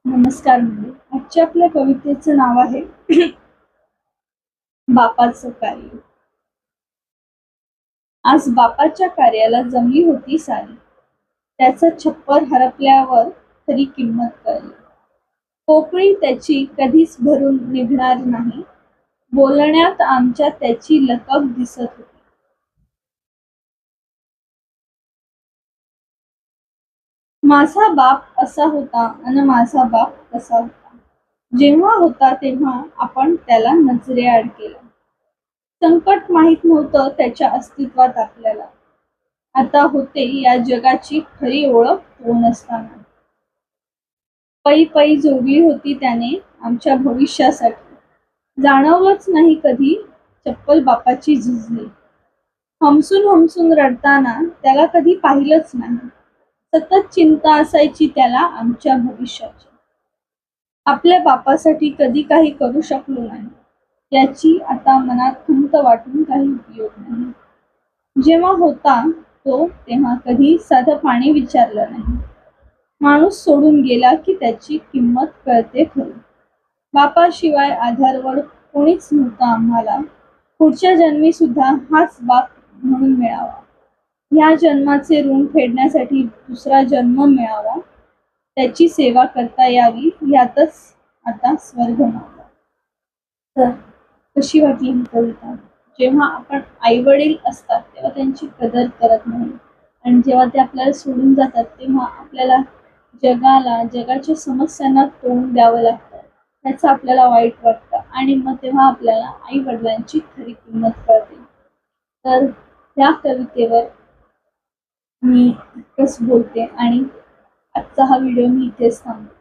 नमस्कार मंडळी. आजच्या आपल्या कवितेचं नाव आहे बापाचं कार्य. आज बापाच्या कार्याला जमली होती सारी. त्याचं छप्पर हरपल्यावर खरी किंमत कळली. पोकळी त्याची कधीच भरून निघणार नाही. बोलण्यात आमच्या त्याची लकब दिसत होती. माझा बाप असा होता आणि माझा बाप तसा होता. जेव्हा होता तेव्हा आपण त्याला नजरेआड केलं. संकट माहित नव्हतं त्याच्या अस्तित्वात आपल्याला. आता होते या जगाची खरी ओळख तो नसताना. पै पै जोडली होती त्याने आमच्या भविष्यासाठी. जाणवलंच नाही कधी चप्पल बापाची झिजली. हमसून हमसून रडताना त्याला कधी पाहिलंच नाही. सतत चिंता असायची त्याला आमच्या भविष्याची. आपल्या बापासाठी कधी काही करू शकलो नाही याची आता मनात खंत वाटून काही उपयोग नाही. जेव्हा होता तो तेव्हा कधी साधं पाणी विचारलं नाही. माणूस सोडून गेला की त्याची किंमत कळते खरी. बापाशिवाय आधारवड कोणीच नव्हतं आम्हाला. पुढच्या जन्मी सुद्धा हाच बाप म्हणून मिळावा. ह्या जन्माचे ऋण फेडण्यासाठी दुसरा जन्म मिळावा. त्याची सेवा करता यावी यातच आता स्वर्ग मावला. तर कशी वाटली ही कविता? जेव्हा आपण आई वडील असतात तेव्हा त्यांची कदर करत नाही आणि जेव्हा ते आपल्याला सोडून जातात तेव्हा आपल्याला जगाच्या समस्यांना तोंड द्यावं लागतं. त्याचं आपल्याला वाईट वाटतं आणि मग तेव्हा आपल्याला आई वडिलांची खरी किंमत कळते. तर या कवितेवर मी इतकंच बोलते आणि आजचा हा व्हिडिओ मी इथेच थांबते.